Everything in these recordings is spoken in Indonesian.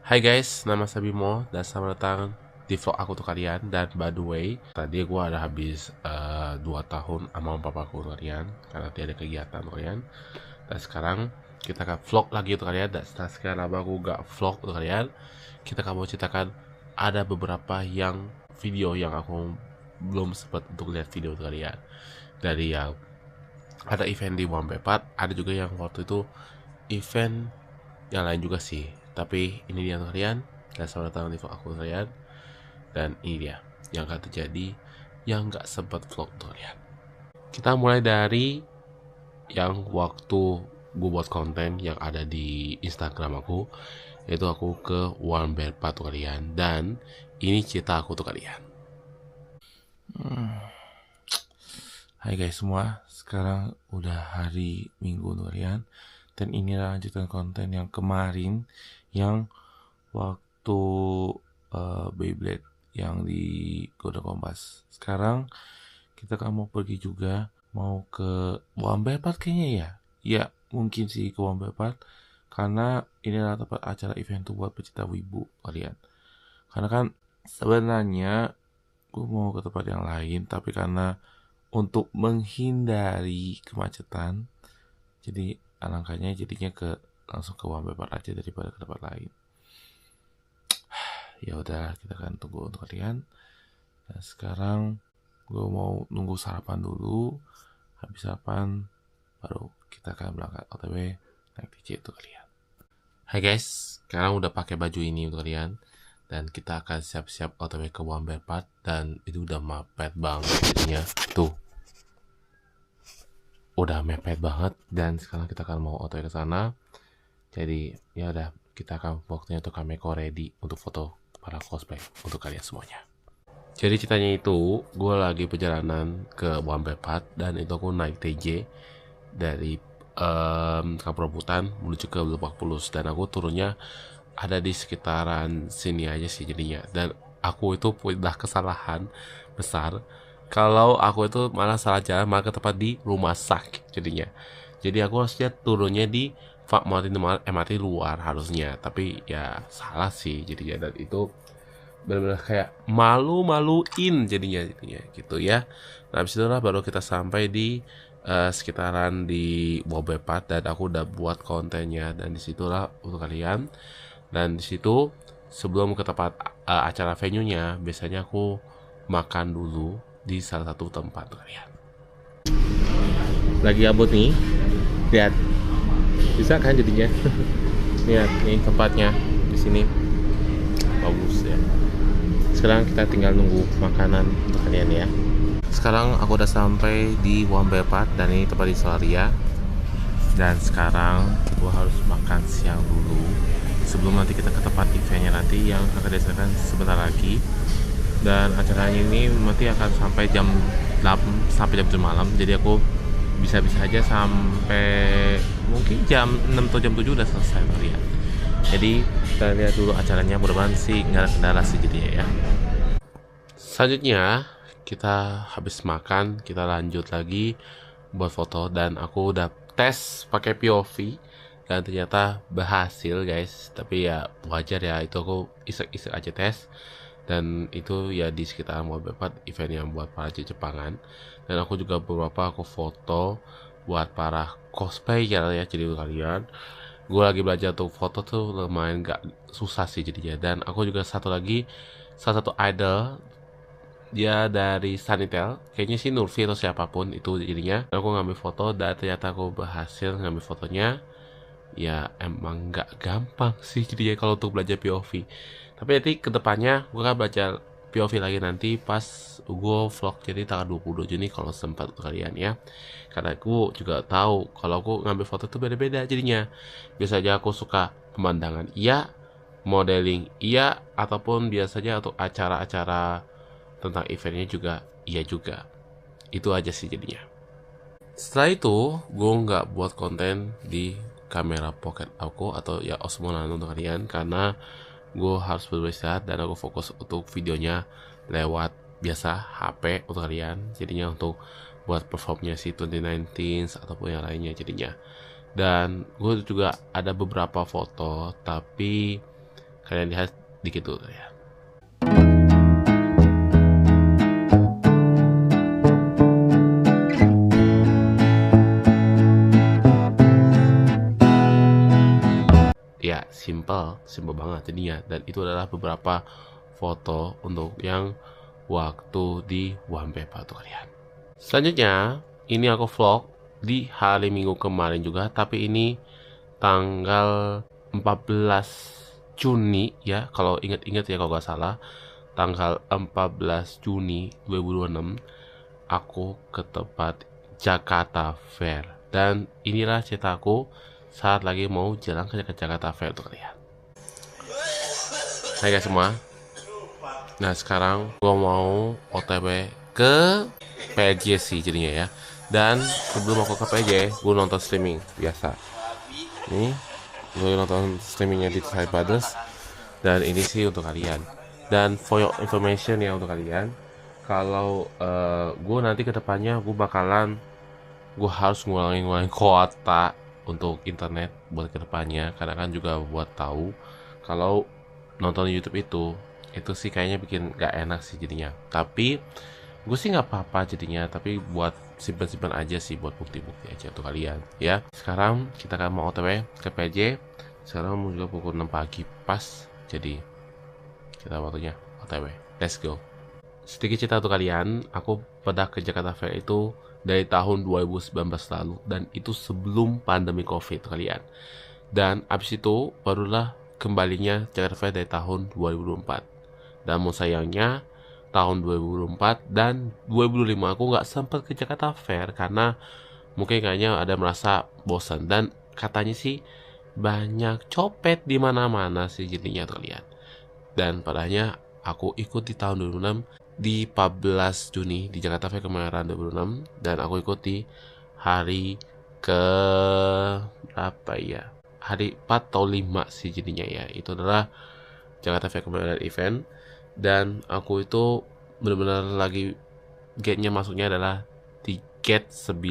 Hai guys, nama saya Bimo dan selamat datang di vlog aku untuk kalian. Dan by the way, tadi gue ada habis 2 tahun sama papaku untuk kalian karena nanti ada kegiatan untuk kalian. Dan sekarang kita akan vlog lagi untuk kalian. Dan setelah sekian lama aku gak vlog untuk kalian, kita akan mau ceritakan ada beberapa video yang aku belum sempat untuk lihat video untuk kalian. Dari yang ada event di Wambepat, ada juga yang waktu itu event yang lain juga sih. Tapi ini dia untuk kalian, dan selamat datang di vlog aku untuk kalian. Dan ini dia yang akan terjadi yang gak sempat vlog untuk kalian. Kita mulai dari yang waktu gue buat konten yang ada di Instagram aku, yaitu aku ke Wambepat untuk kalian. Dan ini cerita aku untuk kalian. Hai guys semua, sekarang udah hari Minggu untuk kalian. Dan inilah lanjutan konten yang kemarin yang waktu Beyblade yang di Golden Kompas. Sekarang kita kan mau pergi juga, mau ke Wambepat kayaknya ya. Ya mungkin sih ke Wambepat, karena ini adalah tempat acara event tuh buat pecinta wibu kalian. Karena kan sebenarnya gue mau ke tempat yang lain, tapi karena untuk menghindari kemacetan, jadi alangkahnya jadinya langsung ke Wambepat aja daripada ke tempat lain. Ya udah, kita akan tunggu untuk kalian. Nah, sekarang gue mau nunggu sarapan dulu. Habis sarapan baru kita akan berangkat OTW naik TJ untuk kalian. Hai guys, sekarang udah pakai baju ini untuk kalian, dan kita akan siap-siap OTW ke Wambepat. Dan itu udah mepet banget jadinya tuh. Udah mepet banget, dan sekarang kita akan mau OTW ke sana. Jadi ya udah, kita akan waktunya untuk Kameko ready untuk foto para cosplay untuk kalian semuanya. Jadi ceritanya itu, gue lagi perjalanan ke Wambepat, dan itu aku naik TJ dari Kampung Rambutan menuju ke Lebak Bulus, dan aku turunnya ada di sekitaran sini aja sih jadinya. Dan aku itu udah kesalahan besar kalau aku itu malah salah jalan, malah ke tempat di rumah sakit jadinya. Jadi aku harusnya turunnya di MRT luar harusnya, tapi ya salah sih jadinya. Dan itu benar-benar kayak malu-maluin jadinya gitu ya. Nah, habis itulah baru kita sampai di sekitaran di Wambepat, dan aku udah buat kontennya, dan disitulah untuk kalian. Dan disitu sebelum ke tempat acara venue-nya, biasanya aku makan dulu di salah satu tempat untuk kalian. Lagi abut nih, lihat, bisa kan jadinya? Lihat nih tempatnya di sini, bagus ya. Sekarang kita tinggal nunggu makanan untuk kalian ya. Sekarang aku udah sampai di Wambepat, dan ini tempat di Solaria. Dan sekarang gua harus makan siang dulu sebelum nanti kita ke tempat eventnya nanti yang akan diadakan sebentar lagi. Dan acaranya ini nanti akan sampai jam 8 sampai jam 7 malam. Jadi aku bisa-bisa aja sampai mungkin jam 6 atau jam 7 udah selesai lihat. Jadi kita lihat dulu acaranya, mudah-mudahan sih nggak ada kendala sih jadinya ya. Selanjutnya kita habis makan, kita lanjut lagi buat foto, dan aku udah tes pakai POV dan ternyata berhasil guys. Tapi ya wajar ya, itu aku isek-isek aja tes. Dan itu ya di sekitar Wambepat, event yang buat para Jepangan. Dan aku juga beberapa aku foto buat para cosplayer ya. Jadi kalian, gue lagi belajar untuk foto tuh lumayan gak susah sih jadinya. Dan aku juga salah satu idol, dia dari Sanitel, kayaknya sih Nurfi atau siapapun itu jadinya. Aku ngambil foto, dan ternyata aku berhasil ngambil fotonya. Ya emang nggak gampang sih jadinya kalau untuk belajar POV. Tapi nanti kedepannya gue akan belajar POV lagi nanti pas gue vlog, jadi tanggal 22 Juni kalau sempat untuk kalian ya. Karena aku juga tahu kalau aku ngambil foto tuh beda-beda jadinya. Biasanya aku suka pemandangan iya, modeling iya, ataupun biasanya untuk acara-acara tentang eventnya juga iya juga. Itu aja sih jadinya. Setelah itu gue nggak buat konten di kamera pocket aku atau ya Osmo Nano untuk kalian, karena gue harus beristirahat dan aku fokus untuk videonya lewat biasa HP untuk kalian. Jadinya untuk buat performnya si 2019 ataupun yang lainnya jadinya. Dan gue juga ada beberapa foto, tapi Kalian lihat dikit dulu ya. Ya, simple banget jadinya. Dan itu adalah beberapa foto untuk yang waktu di One Paper tuh kalian. Selanjutnya, ini aku vlog di hari Minggu kemarin juga, tapi ini tanggal 14 Juni ya, kalau ingat-ingat ya, kalau nggak salah tanggal 14 Juni 2026 aku ke tempat Jakarta Fair. Dan inilah ceritaku saat lagi mau jalan ke Jakarta Fair tuh kalian. Hai guys semua. Nah sekarang gue mau OTW ke PJ sih jadinya ya. Dan sebelum aku ke PJ, gue nonton streaming biasa. Nih, gue nonton streamingnya di Thai Brothers. Dan ini sih untuk kalian. Dan for your information ya untuk kalian, kalau gue nanti kedepannya gue harus ngulangin kuota untuk internet buat kedepannya, karena kan juga buat tahu kalau nonton YouTube itu sih kayaknya bikin gak enak sih jadinya. Tapi gue sih nggak apa-apa jadinya, tapi buat simpan-simpan aja sih, buat bukti-bukti aja untuk kalian ya. Sekarang kita akan mau OTW ke PJ. Sekarang mau juga pukul 6 pagi pas, jadi kita waktunya OTW. Let's go. Sedikit cerita untuk kalian, aku pada ke Jakarta Fair itu dari tahun 2019 lalu, dan itu sebelum pandemi COVID kalian. Dan abis itu barulah kembalinya Jakarta Fair dari tahun 2024. Namun sayangnya tahun 2024 dan 2025 aku nggak sempat ke Jakarta Fair karena mungkin kayaknya ada merasa bosan, dan katanya sih banyak copet di mana-mana sih jadinya kalian. Dan padahal aku ikut di tahun 2006 di 14 Juni di Jakarta Fair Kemayoran 2006, dan aku ikuti hari ke apa ya, hari 4 atau 5 sih jadinya ya. Itu adalah Jakarta Fair Kemayoran event, dan aku itu benar-benar lagi gate-nya masuknya adalah di gate 9,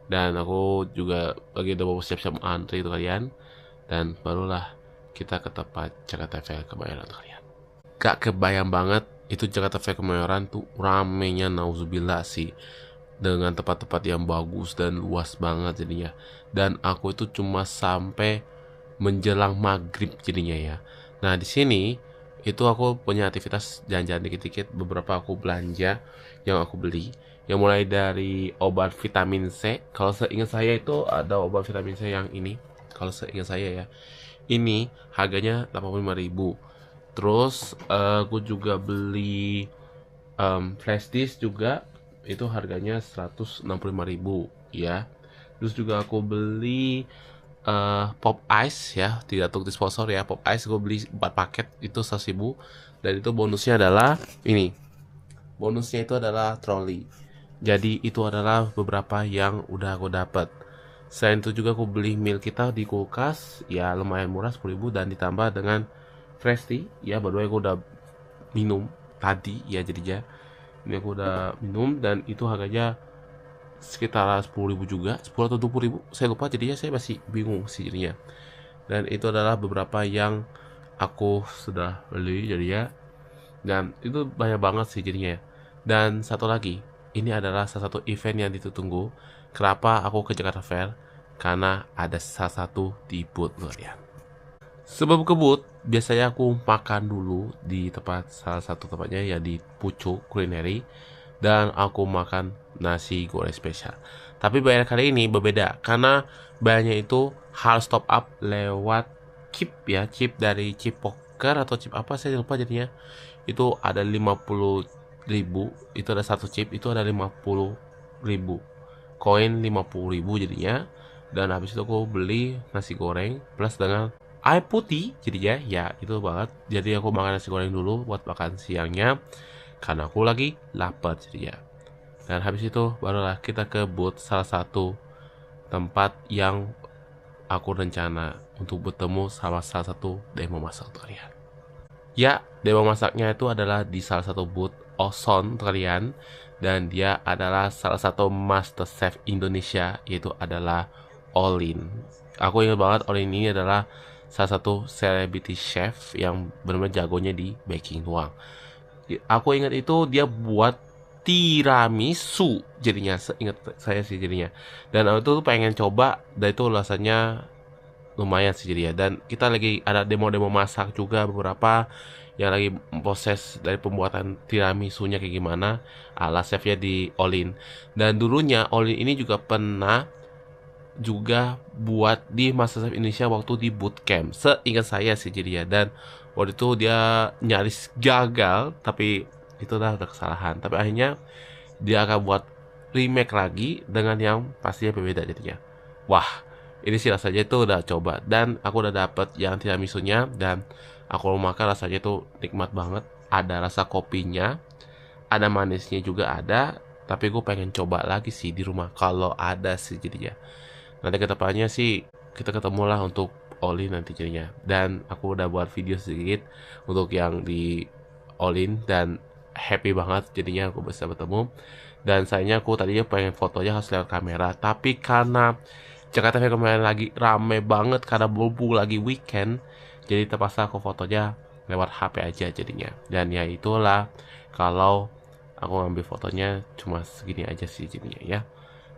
dan aku juga lagi udah mau siap-siap antri itu kalian, dan barulah kita ke tempat Jakarta Fair Kemayoran kalian. Gak kebayang banget itu Jakarta Fair Kemayoran tuh ramenya nauzubillah sih, dengan tempat-tempat yang bagus dan luas banget jadinya. Dan aku itu cuma sampai menjelang maghrib jadinya ya. Nah di sini itu aku punya aktivitas jalan-jalan dikit-dikit, beberapa aku belanja yang aku beli, yang mulai dari obat vitamin C. Kalau seingat saya itu ada obat vitamin C yang ini, kalau seingat saya ya, ini harganya 85.000. Terus aku juga beli flash disk juga, itu harganya 165.000 ya. Terus juga aku beli pop ice ya, tidak untuk sponsor ya, pop ice gue beli 4 paket itu 100.000. Dan itu bonusnya adalah ini, bonusnya itu adalah trolley. Jadi itu adalah beberapa yang udah aku dapat. Selain itu juga aku beli meal kita di kulkas ya, lumayan murah 10.000, dan ditambah dengan fresh tea ya, baru aku udah minum tadi ya, jadinya ini aku udah minum, dan itu harganya sekitar 10.000 juga, 10 atau 20.000 saya lupa, jadinya saya masih bingung sih jadinya. Dan itu adalah beberapa yang aku sudah beli jadinya, dan itu banyak banget sih jadinya. Dan satu lagi, ini adalah salah satu event yang ditunggu. Kenapa aku ke Jakarta Fair? Karena ada salah satu di booth kalian. Sebelum ke booth, biasanya aku makan dulu di tempat, salah satu tempatnya ya di Pucuk Culinary, dan aku makan nasi goreng spesial. Tapi bayar kali ini berbeda, karena bayarnya itu harus top up lewat chip ya, chip dari chip poker atau chip apa saya lupa jadinya. Itu ada 50.000, itu ada satu chip, itu ada 50.000 koin, 50.000 jadinya. Dan habis itu aku beli nasi goreng plus dengan air putih jadinya ya, itu banget. Jadi aku makan nasi goreng dulu buat makan siangnya karena aku lagi lapar jadinya. Dan habis itu barulah kita ke booth salah satu tempat yang aku rencana untuk bertemu sama salah satu demo masak kalian. Ya, demo masaknya itu adalah di salah satu booth Ozon kalian, dan dia adalah salah satu master chef Indonesia, yaitu adalah Olin. Aku ingat banget Olin ini adalah salah satu celebrity chef yang benar-benar jagonya di baking doang. Aku ingat itu dia buat tiramisu jadinya, seingat saya sih jadinya. Dan aku tuh pengen coba, dan itu rasanya lumayan sih jadinya. Dan kita lagi ada demo-demo masak juga beberapa yang lagi proses dari pembuatan tiramisunya kayak gimana ala chefnya di Olin. Dan dulunya Olin ini juga pernah juga buat di MasterChef Indonesia waktu di bootcamp, seingat saya sih jadinya. Dan waktu itu dia nyaris gagal, tapi itu udah kesalahan. Tapi akhirnya dia akan buat remake lagi dengan yang pastinya berbeda jadinya. Wah, ini sih rasanya itu udah coba, dan aku udah dapet yang tiramisunya, dan aku makan rasanya itu nikmat banget. Ada rasa kopinya, ada manisnya juga ada, tapi gue pengen coba lagi sih di rumah kalau ada sih jadinya. Nanti kedepannya sih kita ketemu lah untuk Olin nanti jadinya. Dan aku udah buat video sedikit untuk yang di Olin, dan happy banget jadinya aku bisa bertemu. Dan sayangnya aku tadinya pengen fotonya harus lewat kamera, tapi karena Jakarta Fair kemarin lagi rame banget karena berhubung lagi weekend, jadi terpaksa aku fotonya lewat HP aja jadinya. Dan ya itulah, kalau aku ngambil fotonya cuma segini aja sih jadinya ya.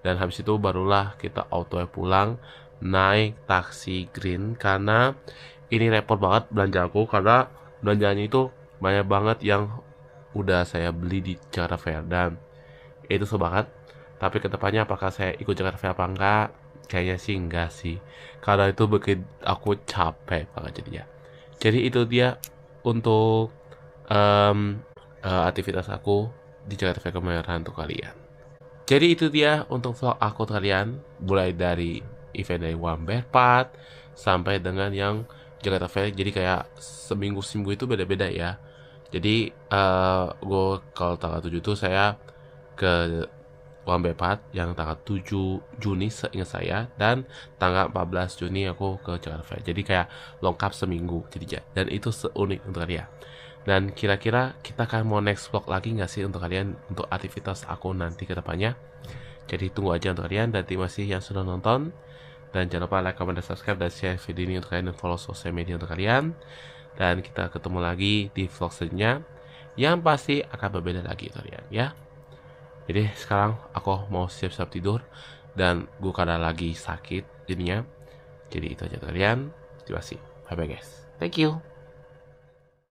Dan habis itu barulah kita auto pulang naik taksi green, karena ini repot banget belanja aku, karena belanjanya itu banyak banget yang udah saya beli di Jakarta Fair, dan itu susah banget. Tapi kedepannya apakah saya ikut Jakarta Fair apa enggak, kayaknya sih enggak sih, karena itu bikin aku capek banget jadinya. Jadi itu dia untuk aktivitas aku di Jakarta Fair kemarin untuk kalian. Jadi itu dia untuk vlog aku kalian, mulai dari event dari Wamber Part sampai dengan yang Jakarta Fair. Jadi kayak seminggu itu beda-beda ya. Jadi gue kalau tanggal 7 tuh saya ke Wamber Part yang tanggal 7 Juni seingat saya, dan tanggal 14 Juni aku ke Jakarta Fair. Jadi kayak lengkap seminggu jadinya, dan itu seunik untuk kalian. Dan kira-kira kita akan mau next vlog lagi nggak sih untuk kalian, untuk aktivitas aku nanti ke depannya. Jadi tunggu aja untuk kalian, dan terima kasih yang sudah nonton. Dan jangan lupa like, comment, dan subscribe, dan share video ini untuk kalian, dan follow sosial media untuk kalian. Dan kita ketemu lagi di vlog selanjutnya, yang pasti akan berbeda lagi untuk kalian ya. Jadi sekarang aku mau siap-siap tidur, dan gue kadang lagi sakit jadinya. Jadi itu aja untuk kalian. Terima kasih. Bye bye guys. Thank you.